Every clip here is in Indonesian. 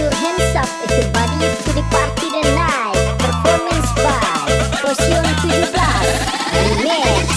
your hands up, everybody, to the party tonight. Performance by Posion 17 Remix.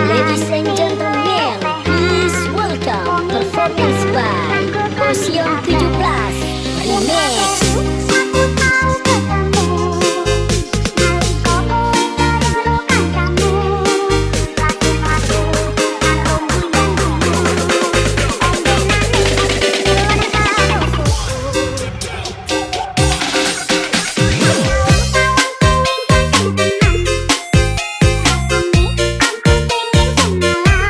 Ladies and gentlemen, please welcome performance by Posion 17 Remix. Aku pengen kenalan.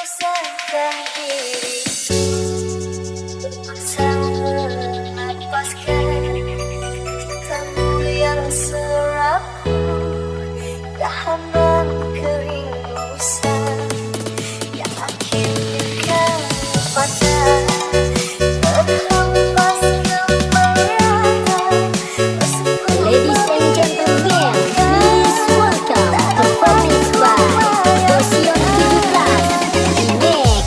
memaksakan diri Paksa melepaskan kamu yang serapu Tahanan kerindusan yang akhirnya kau patah Terhempas kemeratan Ladies and gentlemen, please welcome performance by Posion 17 Remix.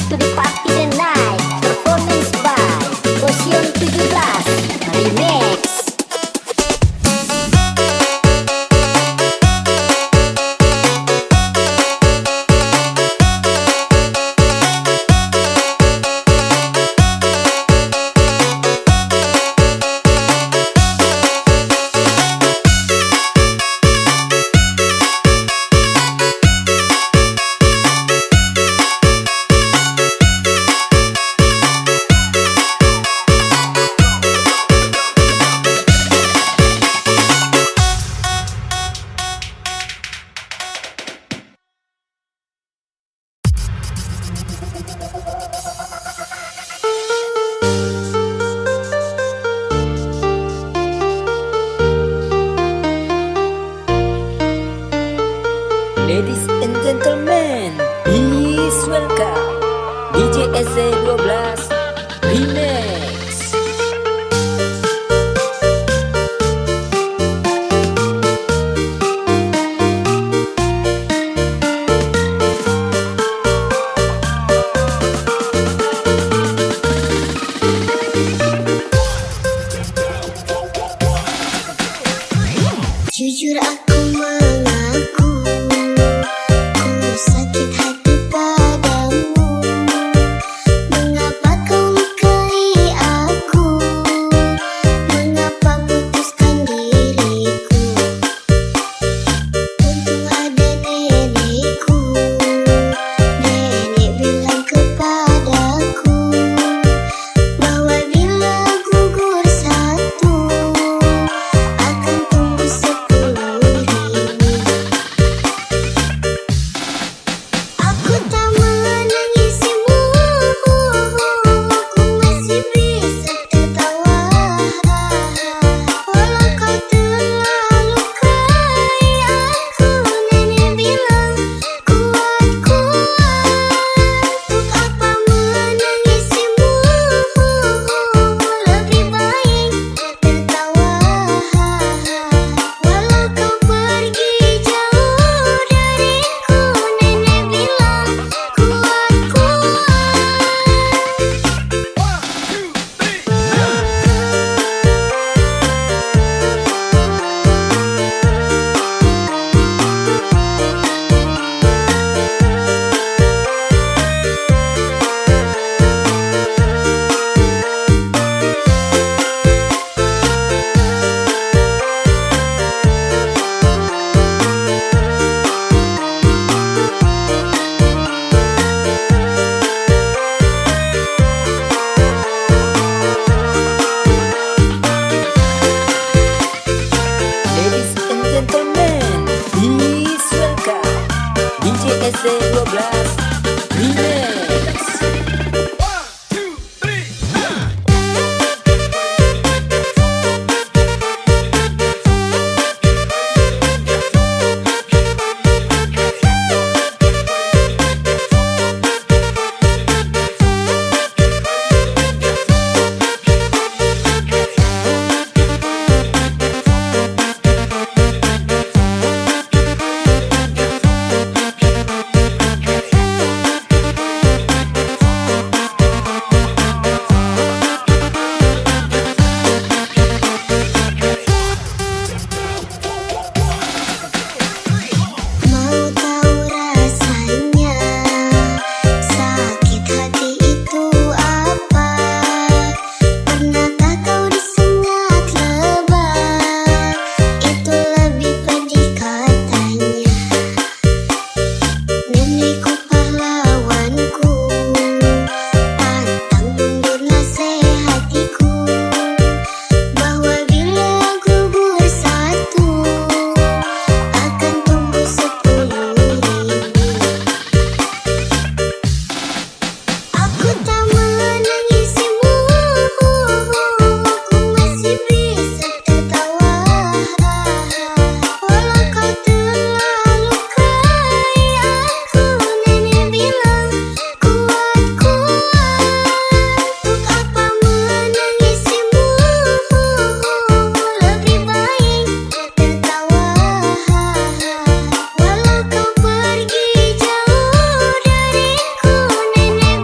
to the party tonight. Performance by Posion 17 Remix. Ladies and gentlemen, please welcome DJ SC12 Remix. Jujur aku mengaku, ku sakit hati padamu. Mengapa kau lukai aku? Mengapa putuskan diriku? Untung ada nenekku. Nenek bilang kepadaku bahwa bila gugur satu akan tumbuh 10.000. Aku tak menangisimu, ku masih bisa tertawa. Walau kau telah lukai aku, nenek bilang kuat, kuat. Untuk apa menangisimu? Lebih baik tertawa. Walau kau pergi jauh dariku, nenek bilang kuat, kuat. Ladies and gentlemen, please welcome DJ SC12 Remix. Mau tahu rasanya sakit hati itu apa? Pernahkah kau disengat lebah? Itu lebih pedih katanya. Nenekku pahlawanku, pantang mundur nasihatiku, bahwa bila gugur satu akan tumbuh 10.000. Aku tak menangisimu, ku masih bisa tertawa. Walau kau telah lukai aku, nenek bilang kuat, kuat. Untuk apa menangisimu? Lebih baik tertawa. Walau kau pergi jauh dariku, nenek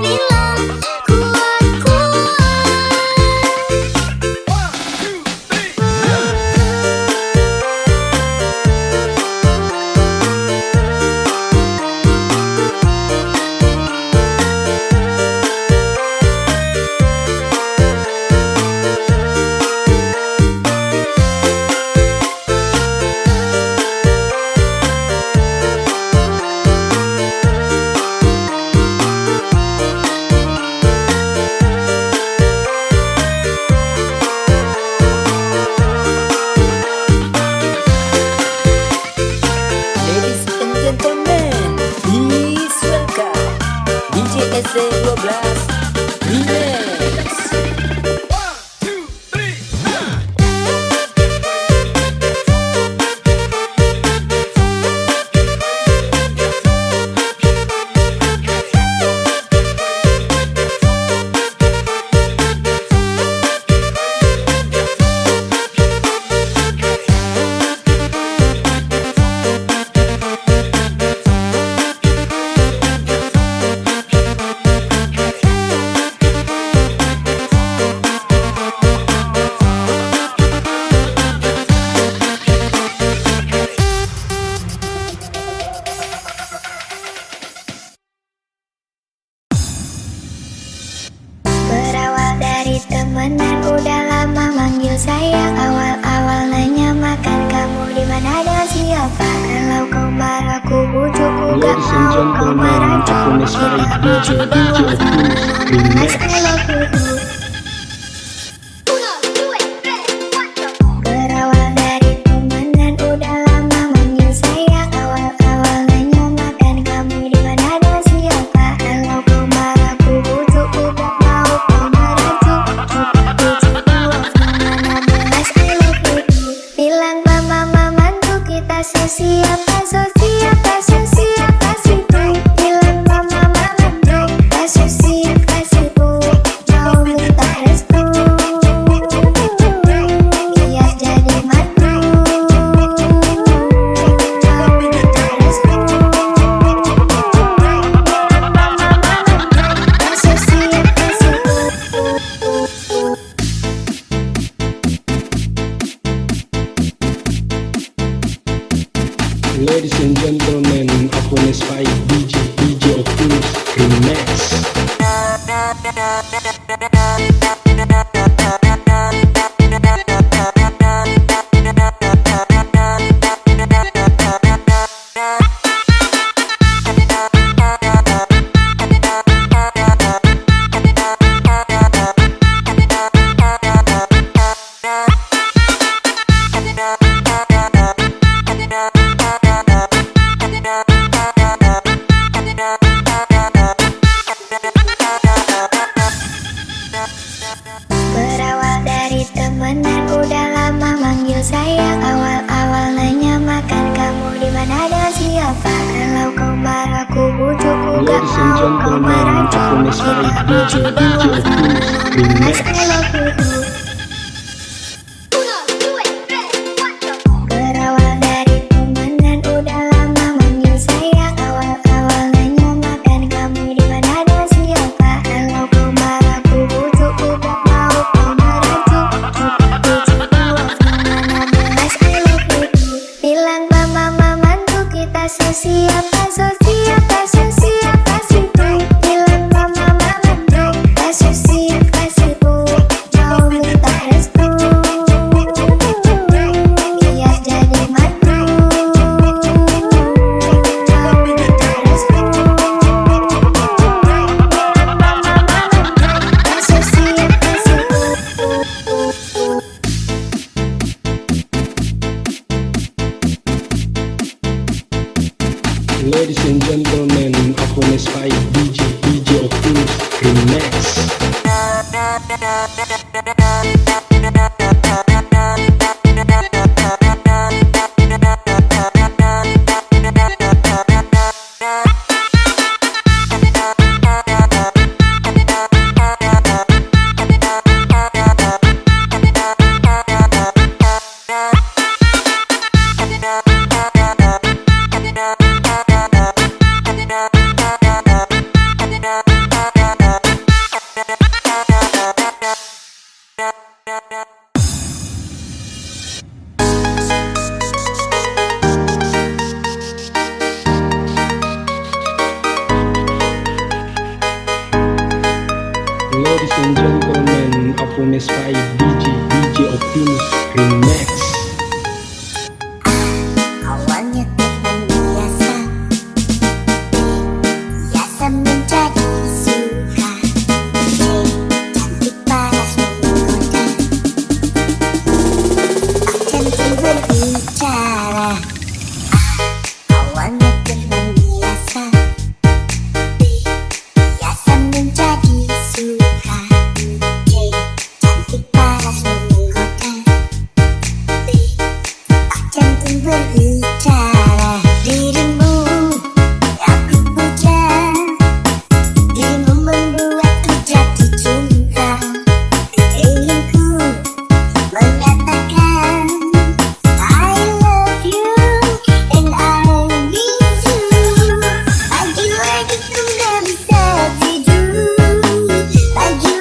temenan udah lama manggil sayang. Awal-awal nanya makan kamu di mana dan siapa. Kalau kau marah ku bujuk, ku gak mau kau marah. Mas I love you too. Berawal dari temenan udah lama manggil sayang. Awal-awal nanya makan kamu di mana dan siapa. Kalau kau marah ku bujuk, ku gak mau kau marah. Mas I love you too. Bilang mama mantu kita siapa siapa siapa siapa. Bilang mama mantu kita siapa siapa. Mau minta restu biar jadi mantu. Mau minta restu bilang mama mantu kita siapa siapa. Ladies and gentlemen, Apones 5 DJ Optimus Remix. Berawal dari temenan udah lama manggil sayang. Awal-awal nanya makan kamu di mana dan siapa. Kalau kau marah ku bujuk, ku gak Ladies and mau kau marah. gentlemen, Apones 5 DJ Optimus Mas I Remix. love you too. Berawal dari temenan udah lama manggil sayang. Awal-awal nanya makan kamu di mana dan siapa. Kalau kau marah ku bujuk, ku gak mau kau marah. Mas I love you too. Bilang mama mantu kita siapa siapa siapa siapa. Bilang mama mantu kita siapa siapa. Mau minta restu biar jadi mantu. Mau minta restu bilang mama mantu kita siapa siapa. Ladies and gentlemen, Apones 5 DJ Optimus Remix. Ladies and gentlemen, Apones 5 DJ Optimus Remix. Awalnya teman biasa, biasa menjadi suka. Cantik panas menggoda, cantik berbicara. Awalnya teman biasa, biasa menjadi suka. Cantik panas menggoda, cantik berbicara. Dirimu aku puja, dirimu membuatku jatuh cinta. Ingin ku mengatakan I love you and I miss you. Pagi-pagi ku gak bisa tidur, pagi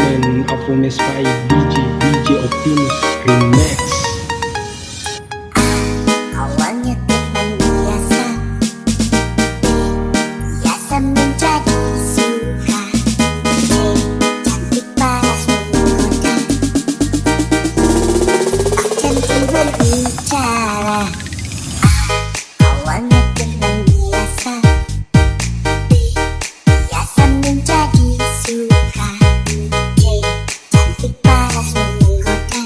gentlemen, Apones 5 DJ Optimus Remix. Awalnya teman biasa, biasa menjadi suka. Cantik paras menggoda, cantik berbicara. Awalnya teman biasa, biasa menjadi suka. Cantik paras menggoda,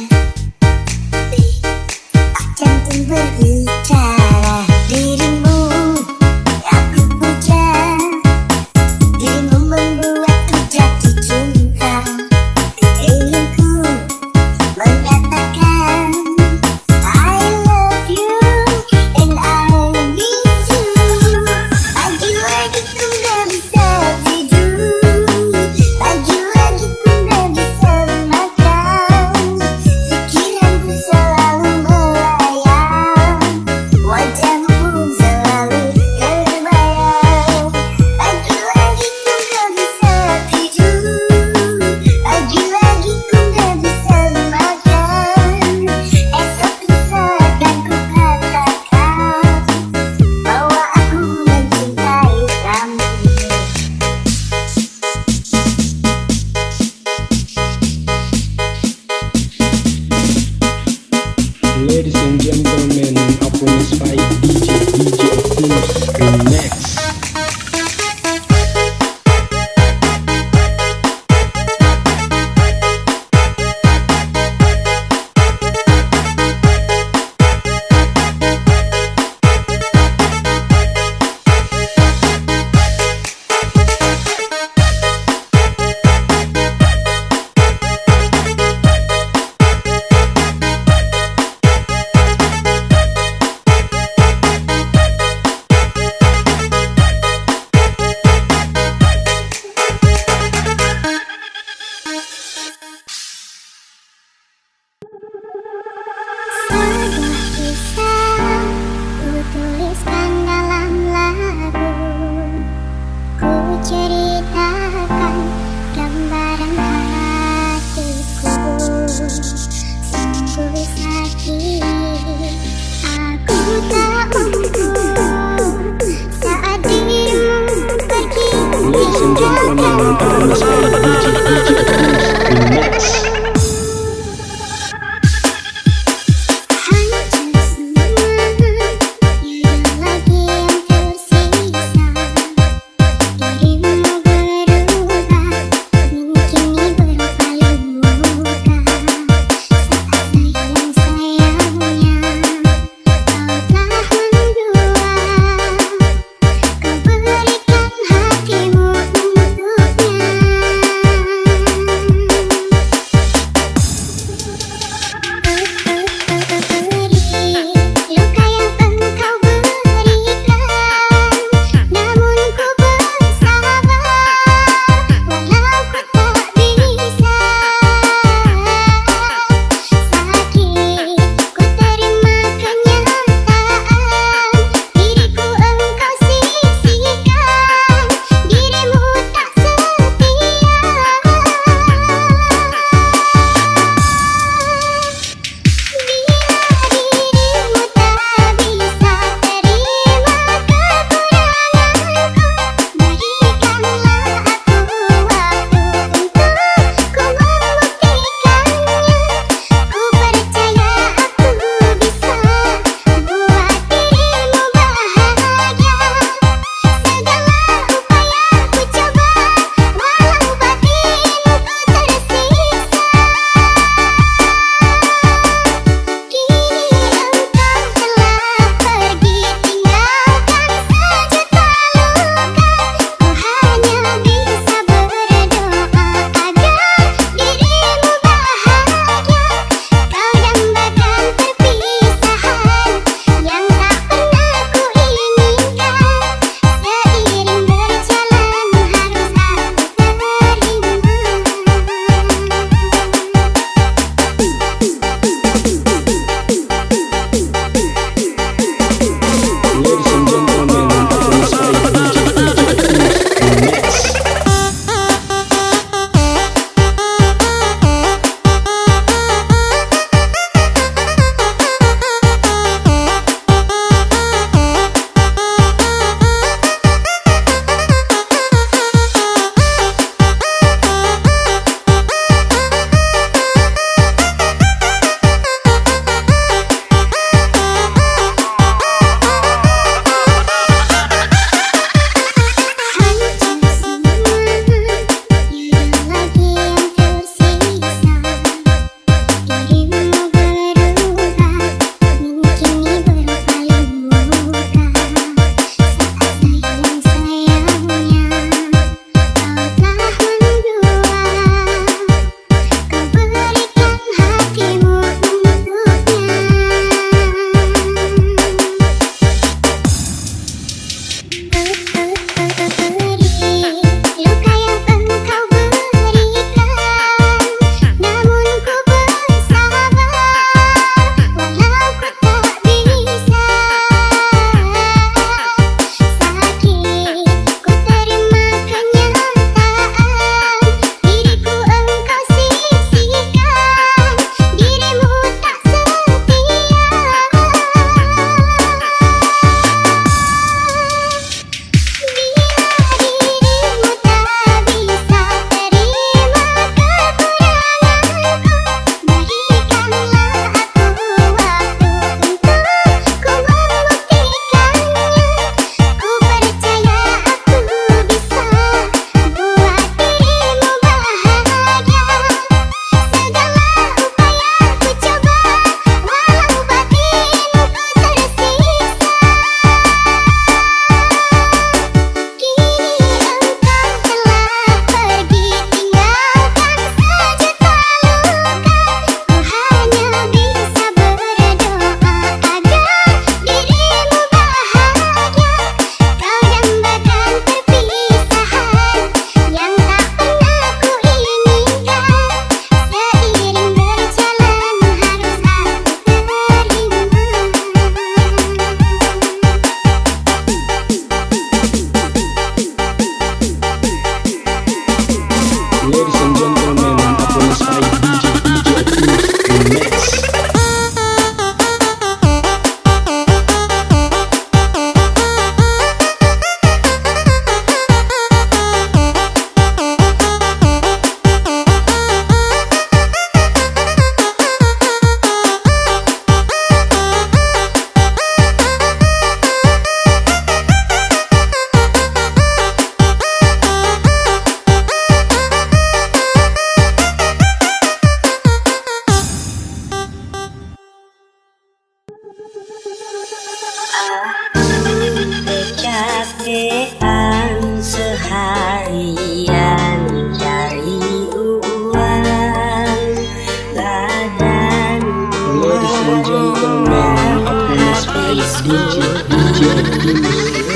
cantik berbicara. Dirimu aku puja, dirimu membuatku jatuh cinta. Inginku mengatakan I love you and I miss you. Pagi-pagi ku gak bisa tidur, pagi-pagi ku gak bisa makan. Pikiranku selalu melayang, wajahmu selalu terbayang. Pagi-pagi ku gak bisa tidur, pagi-pagi ku gak bisa makan. Esok lusa akan ku katakan bahwa aku mencintai kamu. Ladies and gentlemen, Apones 5 DJ Optimus Remix. Sebuah kisah ku tuliskan dalam lagu, ku ceritakan gambaran hatiku. Sungguh sakit, aku tak mampu saat dirimu pergi Ladies and gentlemen, Apones 5 DJ Optimus Remix. Hancur semua, hilang lagi yang tersisa. Dirimu berubah, kini berupa luka. Saat sayang-sayangnya kau telah mendua, kau berikan hatimu untuknya.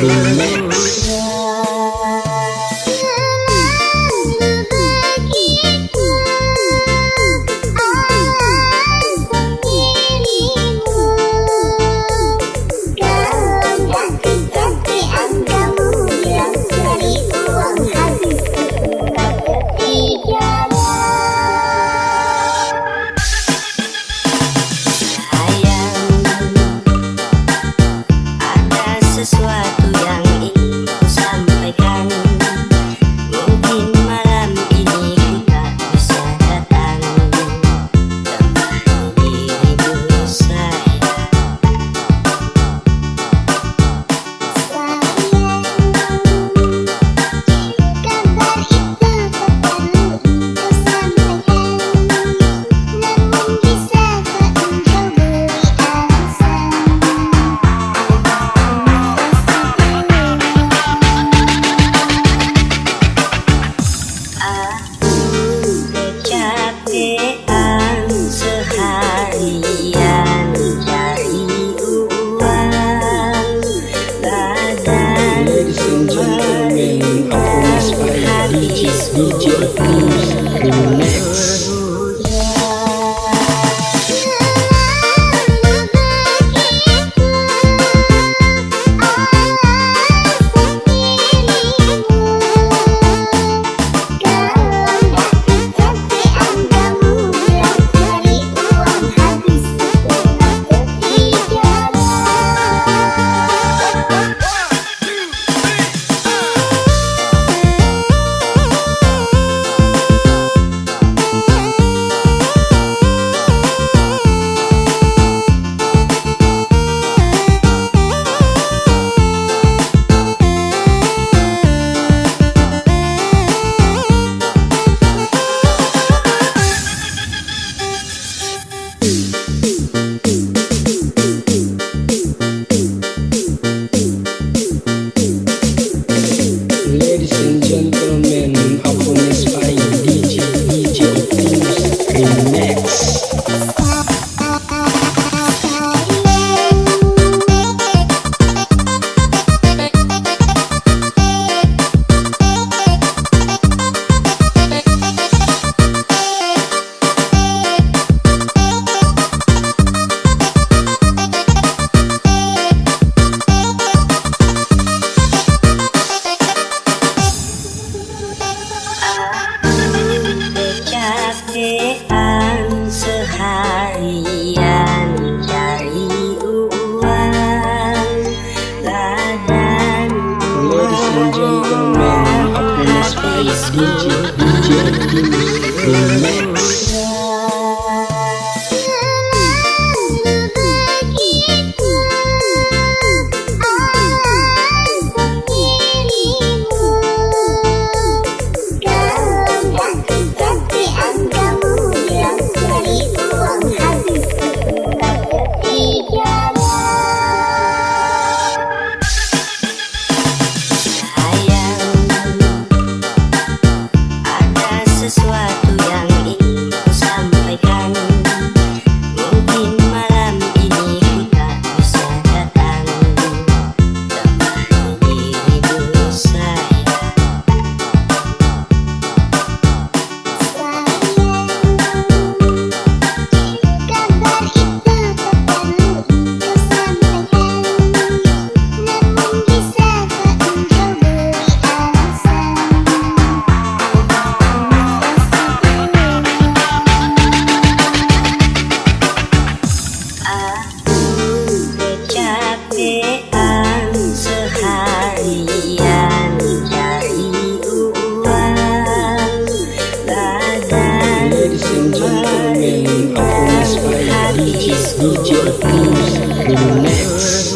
Remix. Sesuatu yang ingin ku sampaikan, mungkin malam ini ku tak bisa datang temani dirimu sayang. Kabar itu tak perlu engkau sampaikan, namun bisakah engkau beri alasan? Kecapean seharian cari uang, badan Ladies and gentlemen, performance by DJ Optimus Remix. Ladies and gentlemen, performance by DJ Optimus Remix. Kecapean seharian cari uang, badan Ladies and gentlemen, performance by DJ Optimus Remix. Sesuatu yang ingin ku sampaikan, mungkin malam ini ku tak bisa datang temani dirimu sayang. Kabar itu tak perlu engkau sampaikan, namun bisakah engkau beri alasan? Kecapean seharian cari uang, badan Ladies and gentlemen, performance by DJ Optimus Remix.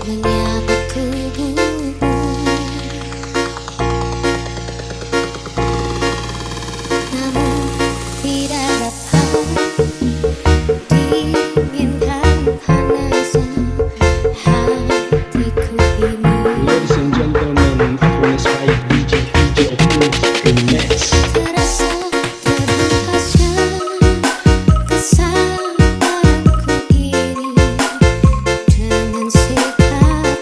menyapa tubuhmu. Namun tidak dapat diinginkan panasnya hatiku ini. Ladies and gentlemen, Happiness Vibe DJ Optimus in mix. Terasa terbukasnya kesabaranku ini dengan sikap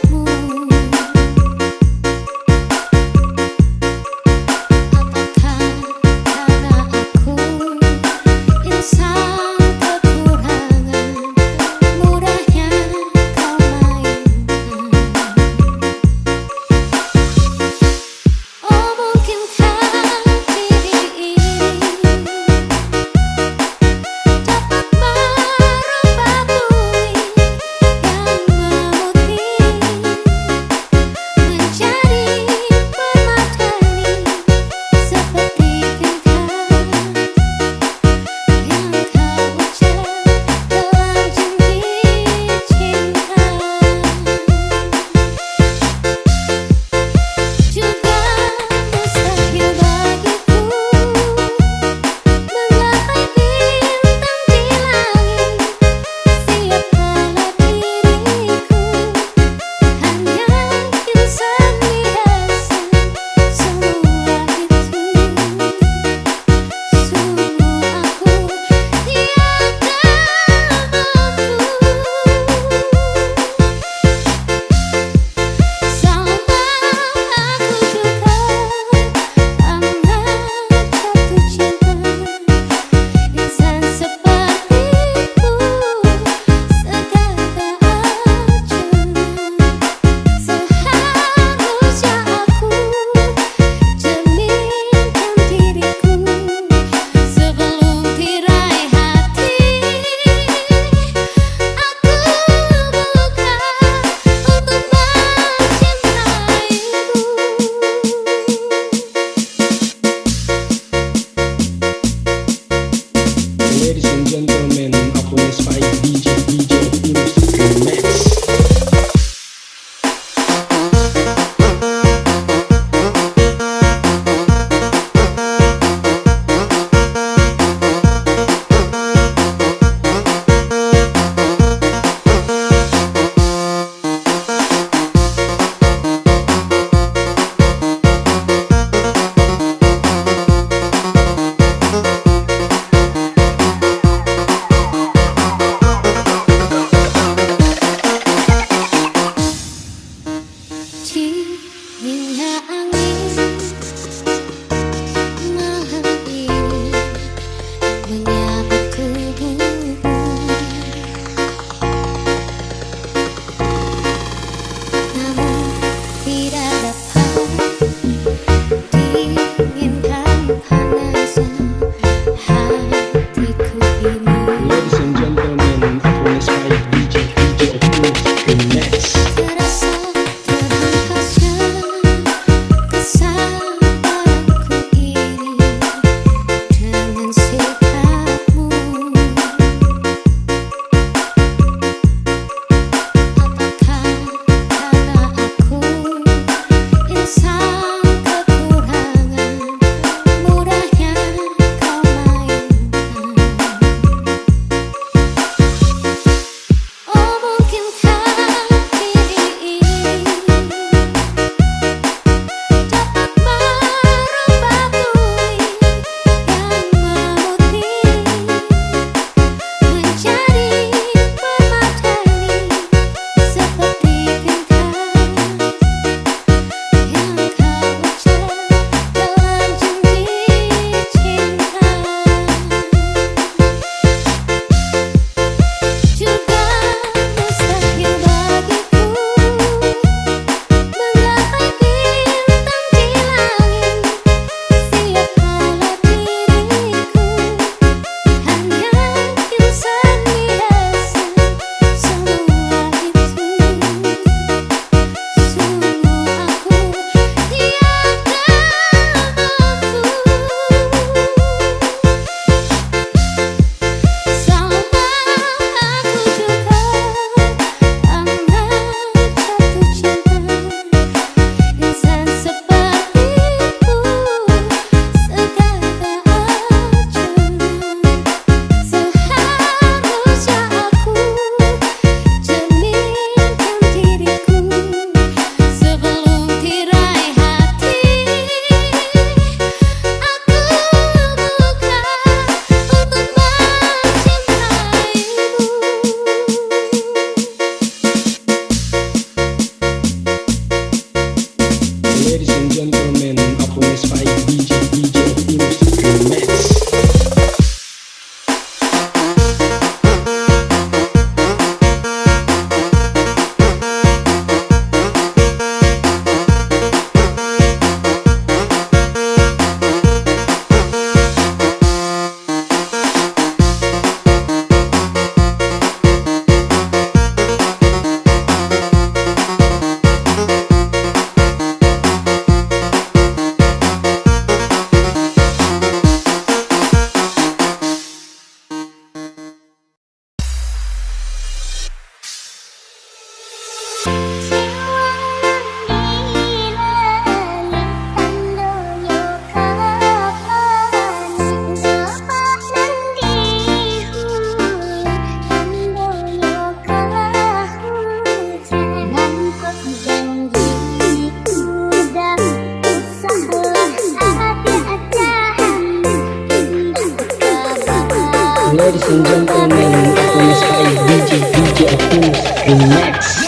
and gentlemen, Optimus 5 DJ Optimus Remix.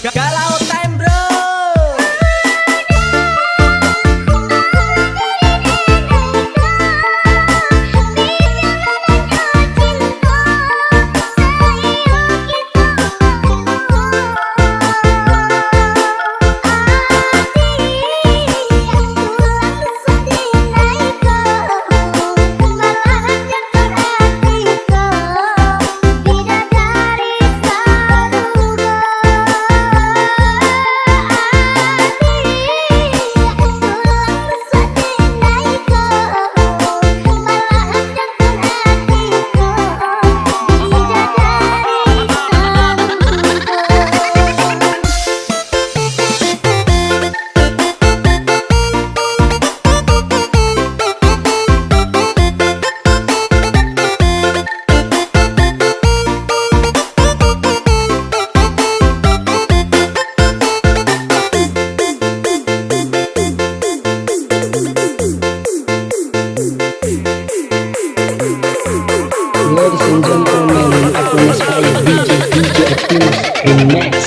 Galau time bro. Ladies and gentlemen, Optimus 5 DJ Optimus Remix.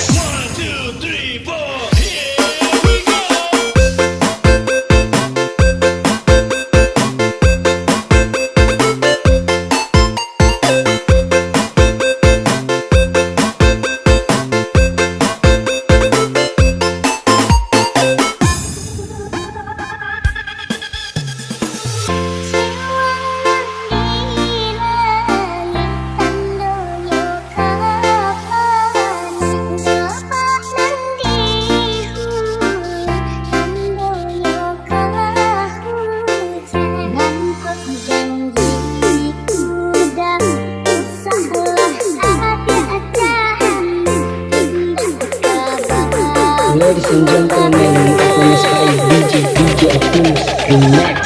Ladies and gentlemen, Optimus 5 DJ Optimus Remix.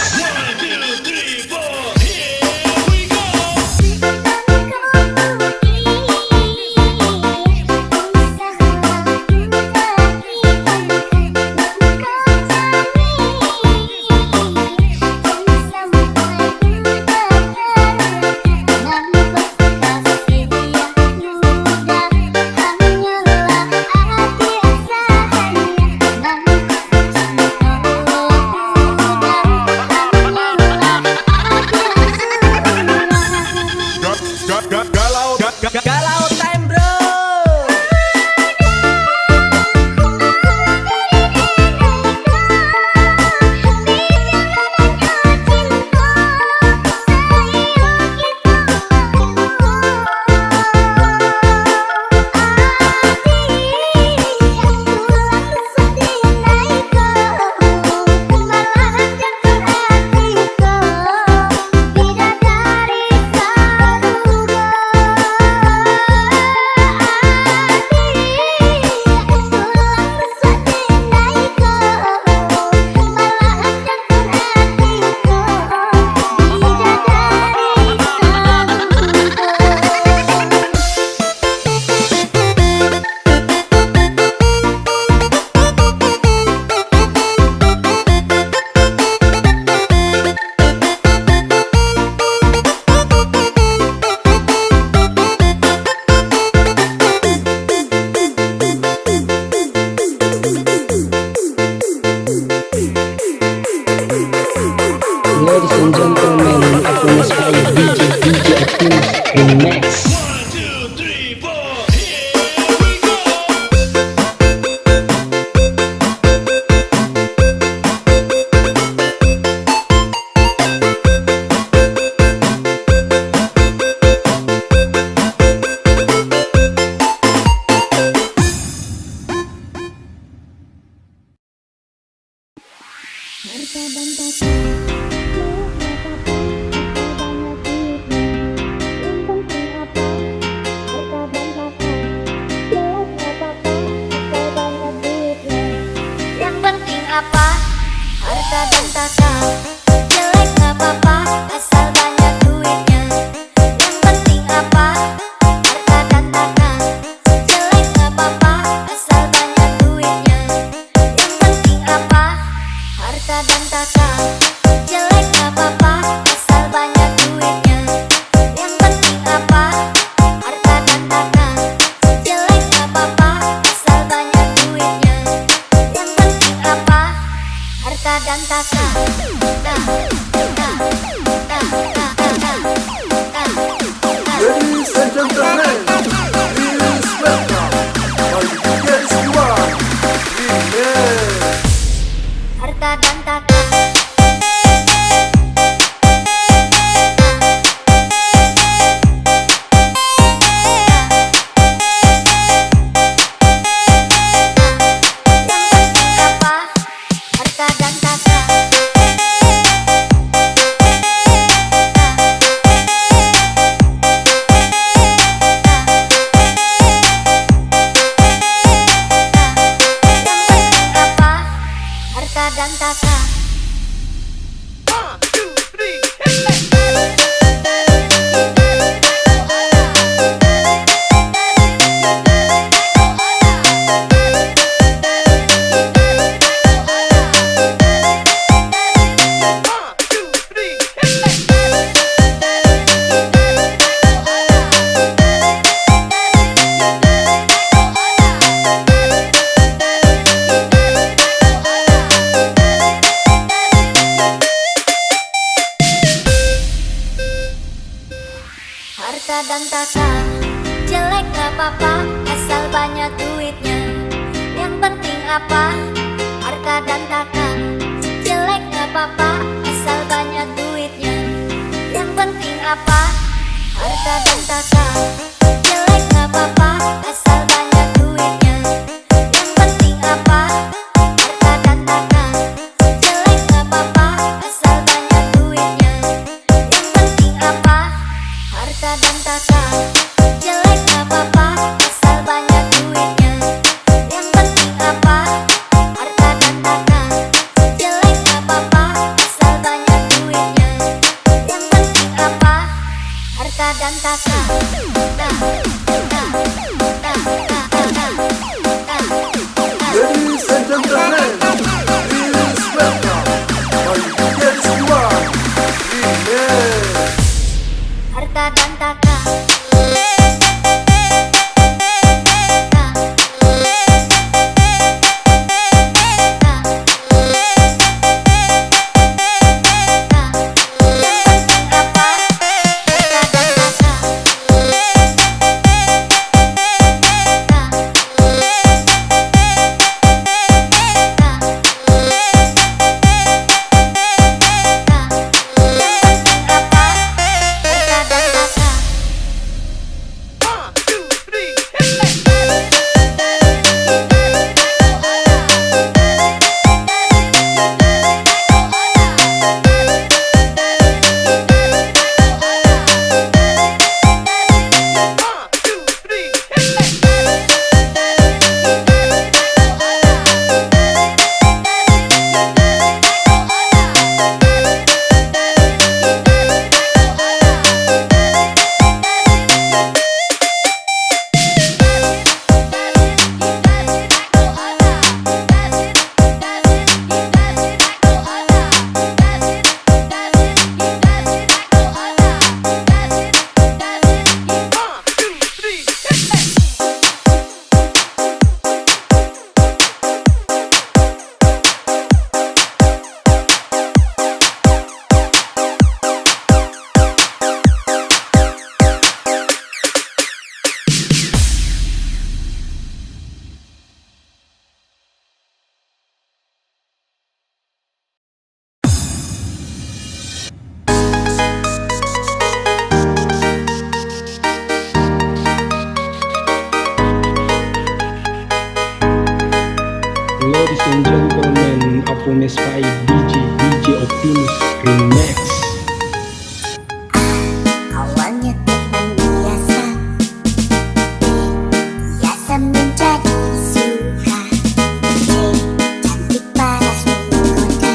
dan Taka. Jelek gak apa-apa, asal banyak duitnya. Yang penting apa? Harta dan Taka. Jelek gak apa-apa, asal banyak duitnya. Yang penting apa? Harta dan Taka. Jelek gak apa-apa, asal banyak duitnya. Yang penting apa? Harta dan Taka. Jelek gak apa-apa, asal banyak duitnya. Yang penting apa? Harta dan Taka. Jelek gak apa-apa, asal banyak duitnya. Yang penting apa? Harta dan Taka. Jelek gak apa-apa, asal banyak duitnya. Yang penting apa? Harta dan Taka. Ladies and gentlemen, please welcome my DJ Squad Remix. Harta dan Taka. Ladies and gentlemen, Apunes 5 DJ Optimus Remix. Awalnya teman biasa, biasa menjadi suka. Cantik panas menggoda,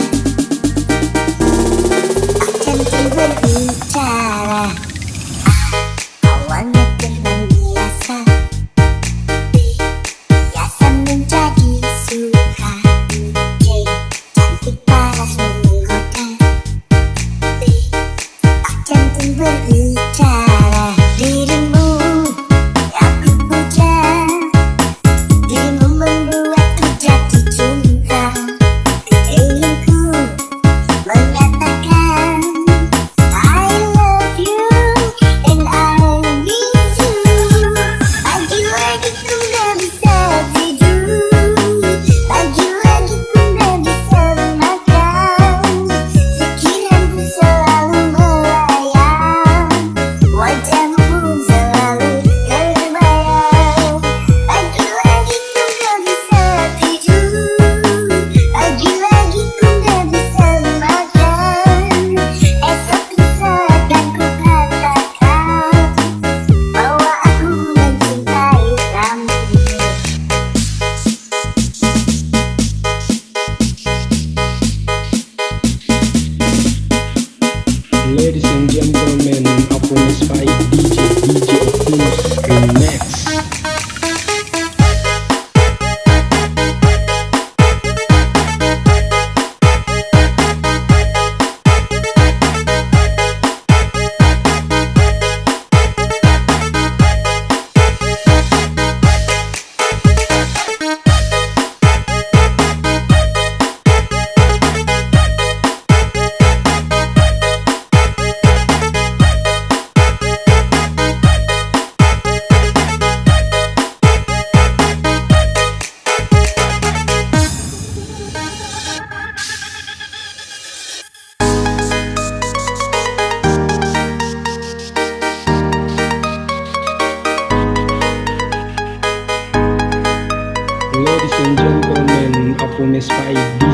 tak cantik berbicara. Awalnya teman biasa, biasa menjadi suka. Cantik panas menggoda, performance by DJ